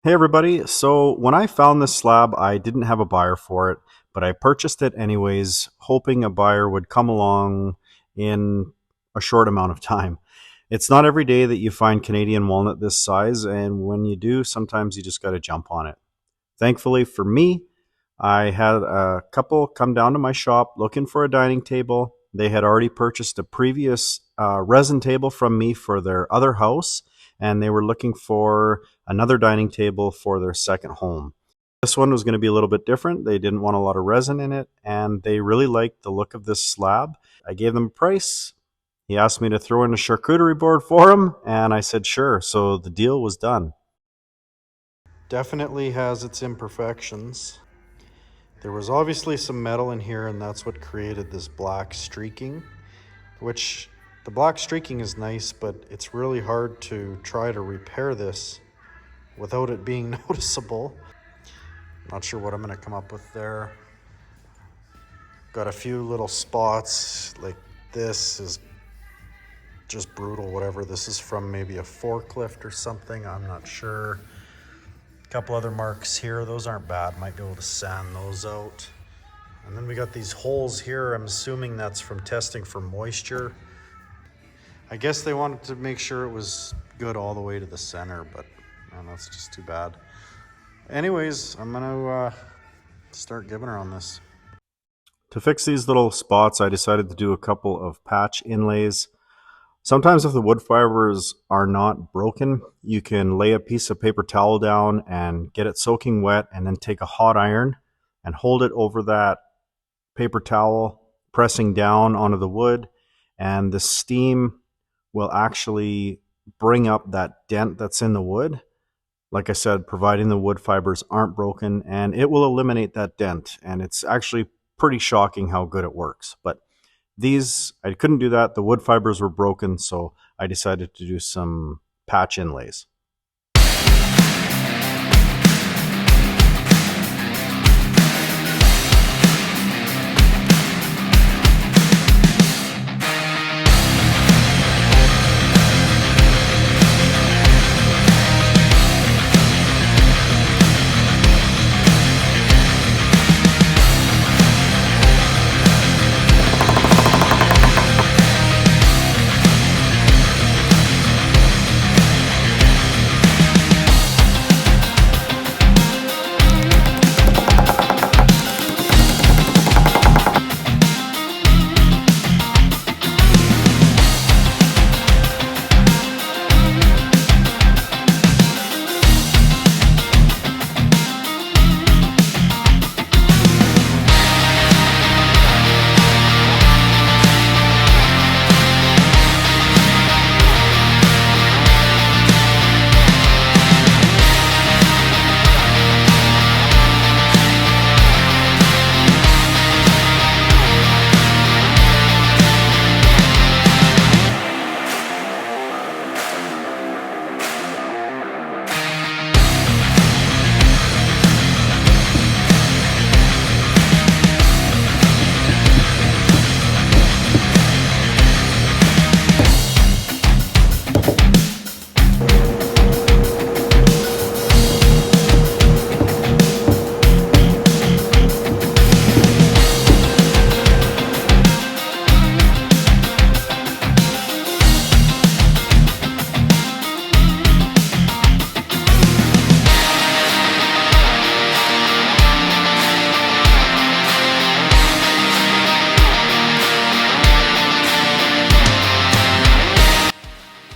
Hey everybody, so when I found this slab, I didn't have a buyer for it, but I purchased it anyways, hoping a buyer would come along in a short amount of time. It's not every day that you find Canadian walnut this size, and when you do, sometimes you just got to jump on it. Thankfully for me, I had a couple come down to my shop looking for a dining table. They had already purchased a previous resin table from me for their other house, and they were looking for another dining table for their second home. This one was going to be a little bit different. They didn't want a lot of resin in it, and they really liked the look of this slab. I gave them a price. He asked me to throw in a charcuterie board for him, and I said sure. So the deal was done. Definitely has its imperfections. There was obviously some metal in here, and that's what created this black streaking, which the black streaking is nice, but it's really hard to try to repair this without it being noticeable. Not sure what I'm going to come up with there. Got a few little spots, like this is just brutal, whatever. This is from maybe a forklift or something, I'm not sure. A couple other marks here, those aren't bad, might be able to sand those out. And then we got these holes here, I'm assuming that's from testing for moisture. I guess they wanted to make sure it was good all the way to the center, but man, that's just too bad. Anyways, I'm gonna start giving her on this. To fix these little spots, I decided to do a couple of patch inlays. Sometimes if the wood fibers are not broken, you can lay a piece of paper towel down and get it soaking wet, and then take a hot iron and hold it over that paper towel, pressing down onto the wood, and the steam will actually bring up that dent that's in the wood. Like I said, providing the wood fibers aren't broken, and it will eliminate that dent. And it's actually pretty shocking how good it works. But these, I couldn't do that. The wood fibers were broken, so I decided to do some patch inlays.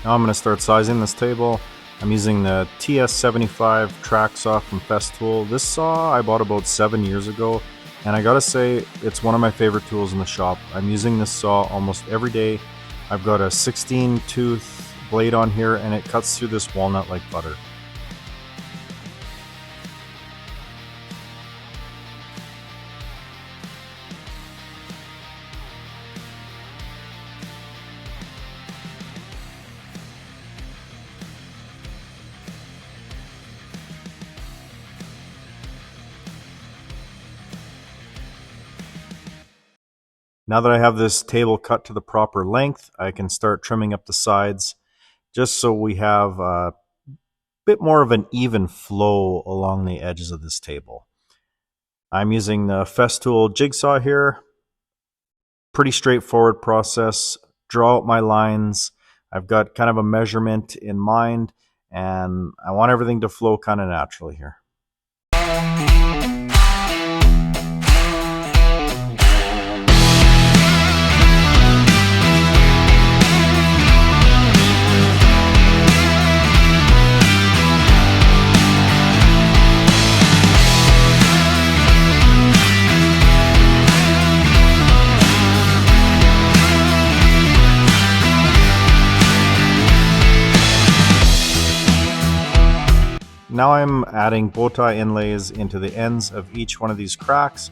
Now I'm going to start sizing this table. I'm using the TS75 track saw from Festool. This saw I bought about 7 years ago, and I gotta say, it's one of my favorite tools in the shop. I'm using this saw almost every day. I've got a 16 tooth blade on here, and it cuts through this walnut like butter. Now that I have this table cut to the proper length, I can start trimming up the sides just so we have bit more of an even flow along the edges of this table. I'm using the Festool jigsaw here. Pretty straightforward process. Draw out my lines. I've got kind of a measurement in mind, and I want everything to flow kind of naturally here. Now I'm adding bow tie inlays into the ends of each one of these cracks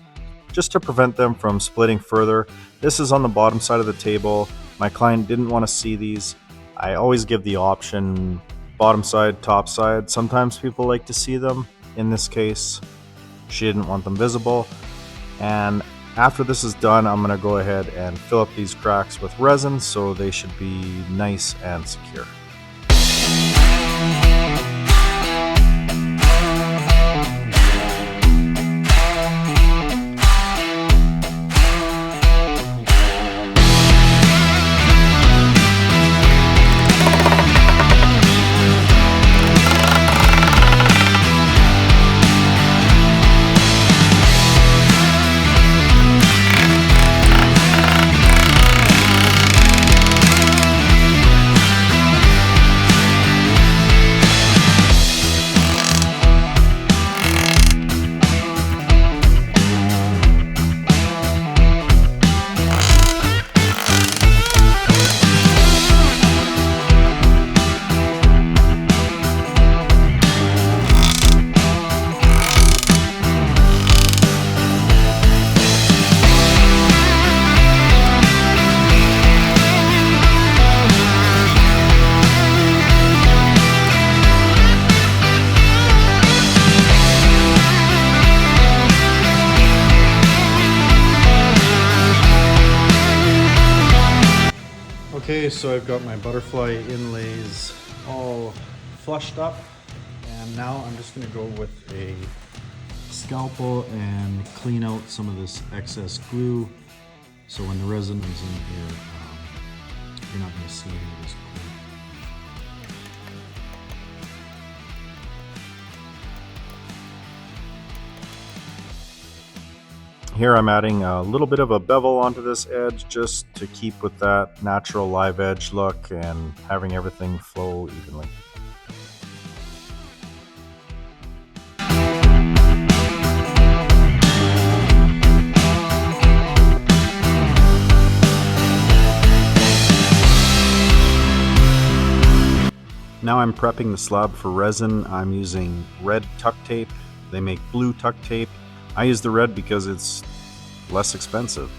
just to prevent them from splitting further. This is on the bottom side of the table. My client didn't want to see these. I always give the option bottom side, top side. Sometimes people like to see them. In this case, she didn't want them visible. And after this is done, I'm going to go ahead and fill up these cracks with resin so they should be nice and secure. Okay, so I've got my butterfly inlays all flushed up, and now I'm just going to go with a scalpel and clean out some of this excess glue, so when the resin is in here, you're not going to see any of this glue. Here I'm adding a little bit of a bevel onto this edge just to keep with that natural live edge look and having everything flow evenly. Now I'm prepping the slab for resin. I'm using red tuck tape. They make blue tuck tape. I use the red because it's less expensive,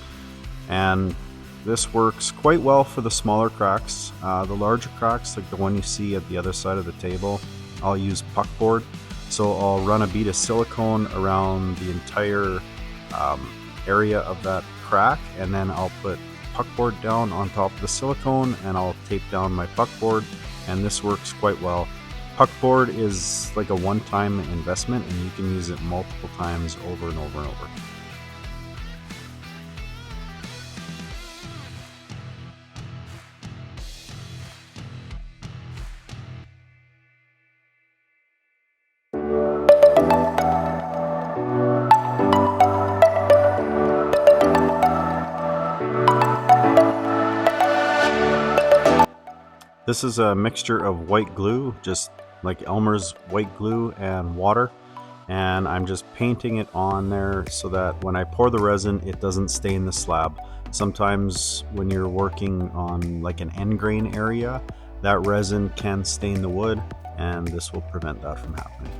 and this works quite well for the smaller cracks. The larger cracks, like the one you see at the other side of the table, I'll use puckboard. So I'll run a bead of silicone around the entire area of that crack, and then I'll put puckboard down on top of the silicone, and I'll tape down my puckboard, and this works quite well. Puckboard is like a one-time investment, and you can use it multiple times over and over and over. This is a mixture of white glue, just like Elmer's white glue, and water, and I'm just painting it on there so that when I pour the resin, it doesn't stain the slab. Sometimes when you're working on like an end grain area, that resin can stain the wood, and this will prevent that from happening.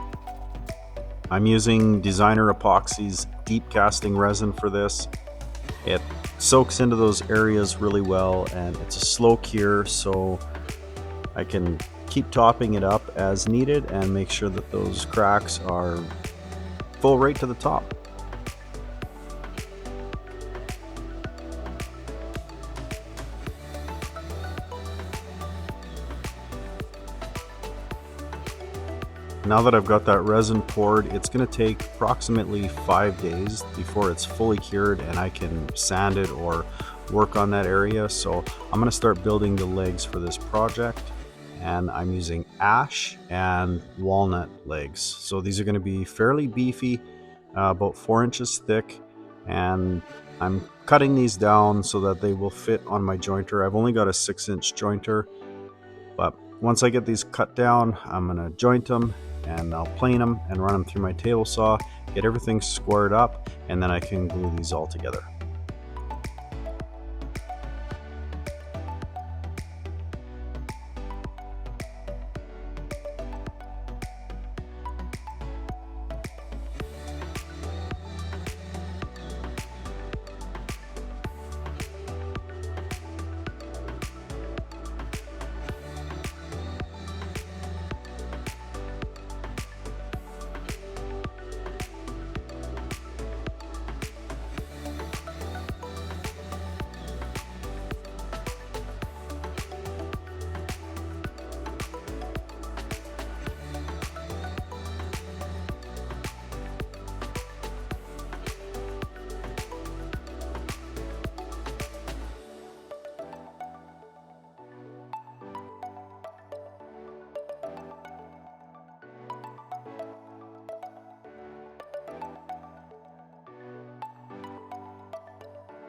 I'm using Designer Epoxy's deep casting resin for this. It soaks into those areas really well, and it's a slow cure, so I can keep topping it up as needed and make sure that those cracks are full right to the top. Now that I've got that resin poured, it's going to take approximately 5 days before it's fully cured and I can sand it or work on that area. So I'm going to start building the legs for this project, and I'm using ash and walnut legs. So these are going to be fairly beefy, about 4 inches thick, and I'm cutting these down so that they will fit on my jointer. I've only got a 6-inch jointer, but once I get these cut down, I'm going to joint them and I'll plane them and run them through my table saw, get everything squared up, and then I can glue these all together.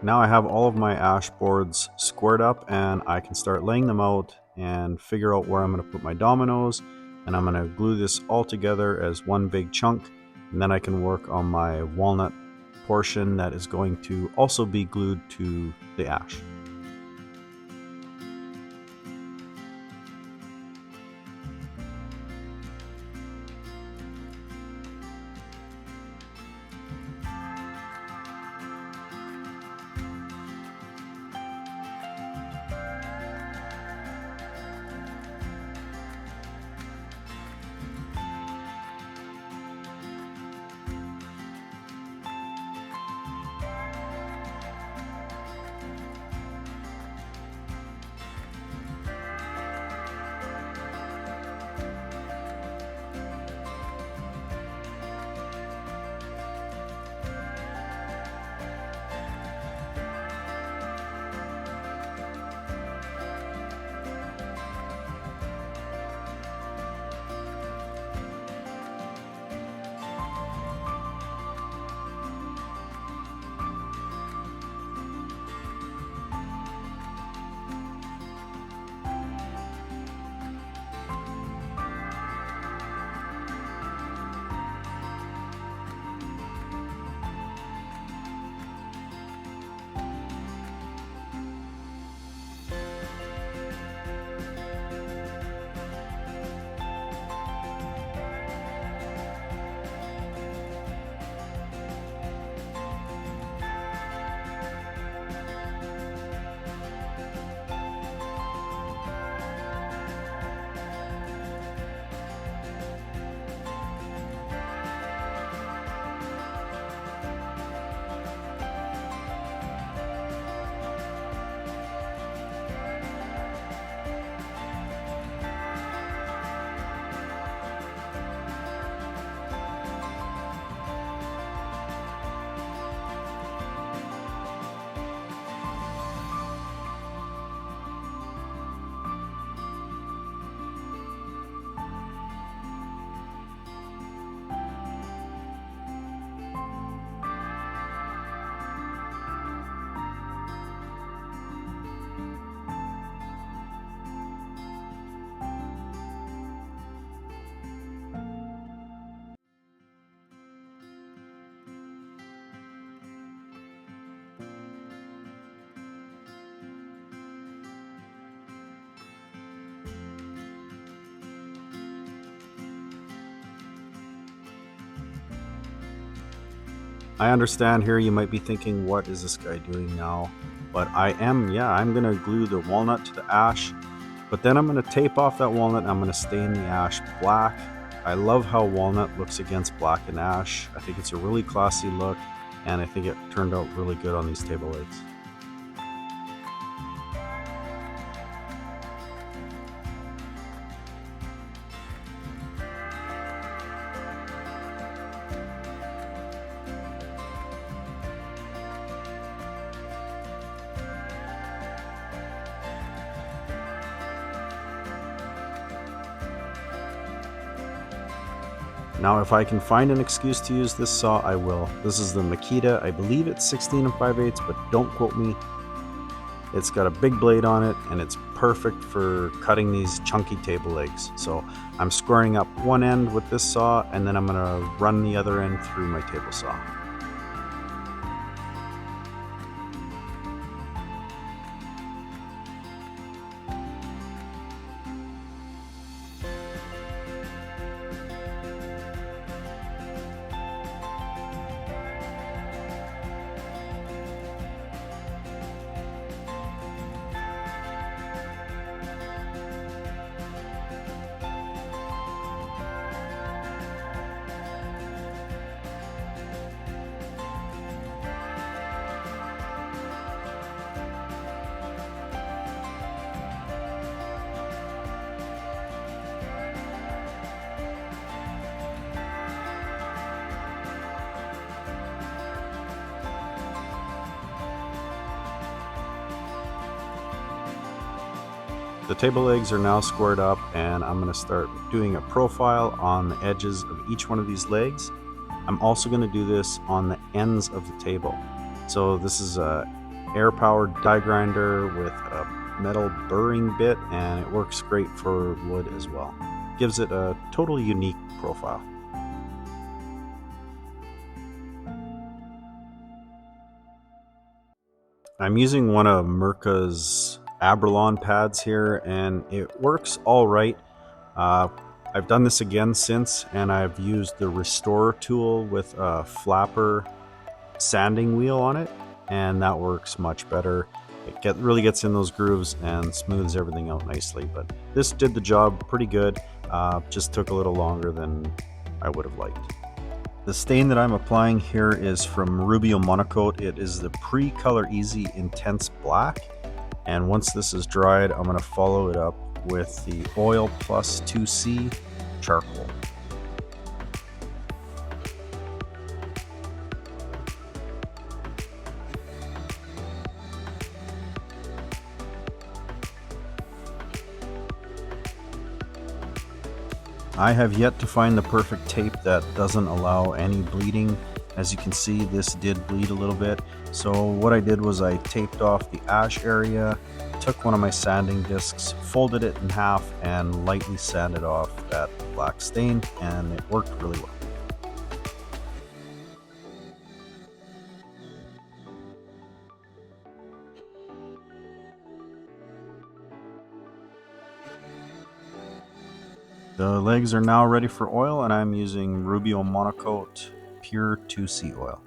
Now I have all of my ash boards squared up and I can start laying them out and figure out where I'm going to put my dominoes, and I'm going to glue this all together as one big chunk, and then I can work on my walnut portion that is going to also be glued to the ash. I understand here you might be thinking, what is this guy doing now? But I'm gonna glue the walnut to the ash, but then I'm gonna tape off that walnut and I'm gonna stain the ash black. I love how walnut looks against black and ash. I think it's a really classy look, and I think it turned out really good on these table legs. Now if I can find an excuse to use this saw, I will. This is the Makita. I believe it's 16 5/8, but don't quote me. It's got a big blade on it and it's perfect for cutting these chunky table legs. So I'm squaring up one end with this saw and then I'm gonna run the other end through my table saw. The table legs are now squared up and I'm going to start doing a profile on the edges of each one of these legs. I'm also going to do this on the ends of the table. So this is a air-powered die grinder with a metal burring bit and it works great for wood as well. Gives it a totally unique profile. I'm using one of Mirka's Abralon pads here and it works all right. I've done this again since and I've used the Restore tool with a flapper sanding wheel on it and that works much better. It really gets in those grooves and smooths everything out nicely, but this did the job pretty good. Just took a little longer than I would have liked. The stain that I'm applying here is from Rubio Monocoat. It is the Pre-Color Easy Intense Black. And once this is dried, I'm going to follow it up with the Oil Plus 2C charcoal. I have yet to find the perfect tape that doesn't allow any bleeding. As you can see, this did bleed a little bit. So what I did was I taped off the ash area, took one of my sanding discs, folded it in half, and lightly sanded off that black stain, and it worked really well. The legs are now ready for oil, and I'm using Rubio Monocoat Pure 2C oil.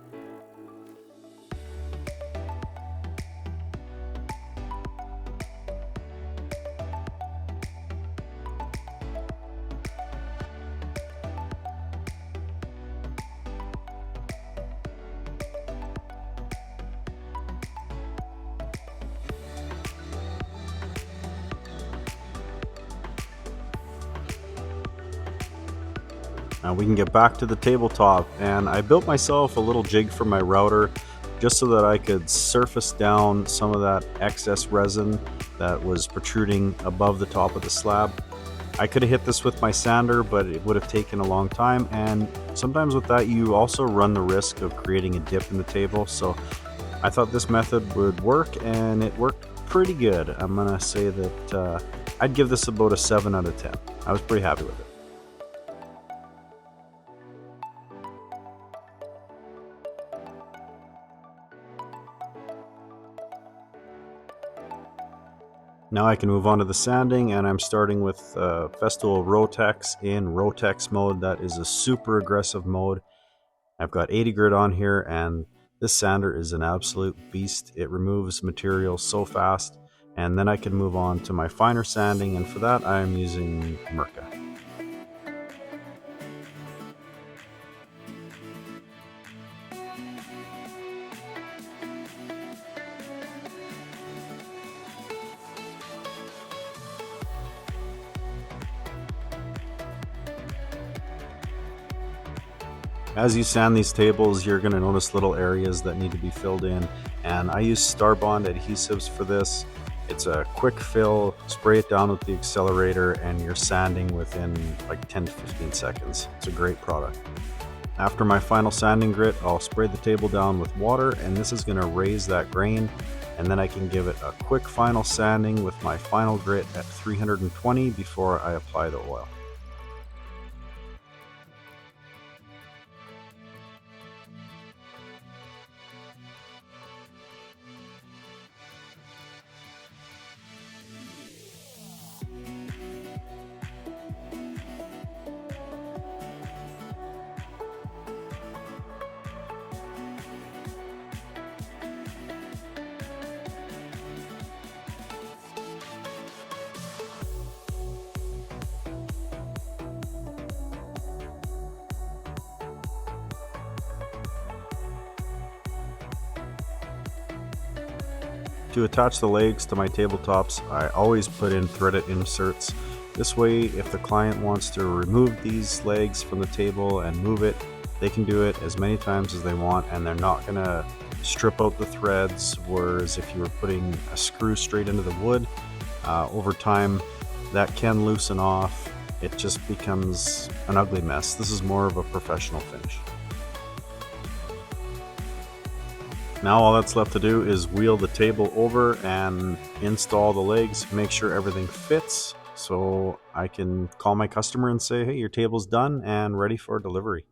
Now we can get back to the tabletop, and I built myself a little jig for my router just so that I could surface down some of that excess resin that was protruding above the top of the slab. I could have hit this with my sander, but it would have taken a long time, and sometimes with that you also run the risk of creating a dip in the table. So I thought this method would work, and it worked pretty good. I'm gonna say that I'd give this about a 7 out of 10. I was pretty happy with it. Now I can move on to the sanding, and I'm starting with Festool Rotex in Rotex mode. That is a super aggressive mode. I've got 80 grit on here, and this sander is an absolute beast. It removes material so fast, and then I can move on to my finer sanding, and for that I'm using Mirka. As you sand these tables, you're going to notice little areas that need to be filled in, and I use Starbond adhesives for this. It's a quick fill, spray it down with the accelerator, and you're sanding within like 10 to 15 seconds. It's a great product. After my final sanding grit, I'll spray the table down with water, and this is going to raise that grain, and then I can give it a quick final sanding with my final grit at 320 before I apply the oil. To attach the legs to my tabletops, I always put in threaded inserts. This way, if the client wants to remove these legs from the table and move it, they can do it as many times as they want, and they're not going to strip out the threads, whereas if you were putting a screw straight into the wood, over time that can loosen off. It just becomes an ugly mess. This is more of a professional finish. Now all that's left to do is wheel the table over and install the legs, make sure everything fits, so I can call my customer and say, hey, your table's done and ready for delivery.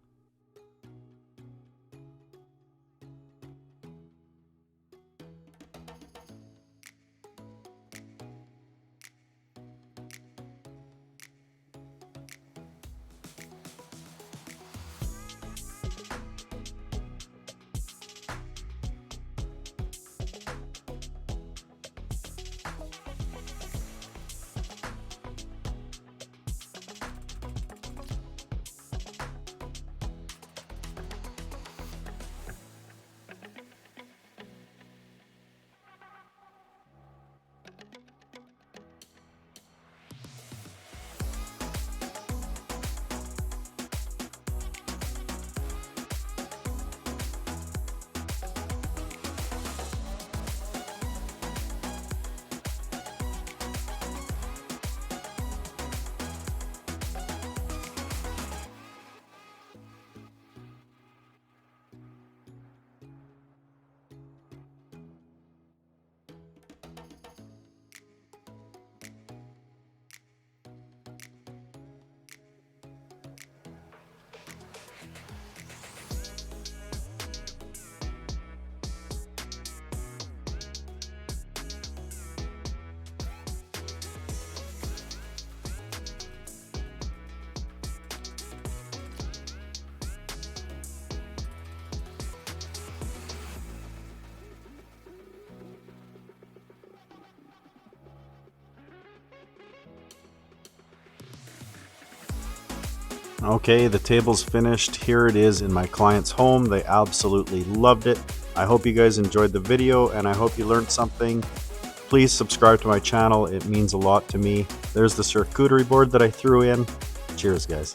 Okay, the table's finished. Here it is in my client's home. They absolutely loved it. I hope you guys enjoyed the video and I hope you learned something. Please subscribe to my channel. It means a lot to me. There's the charcuterie board that I threw in. Cheers, guys.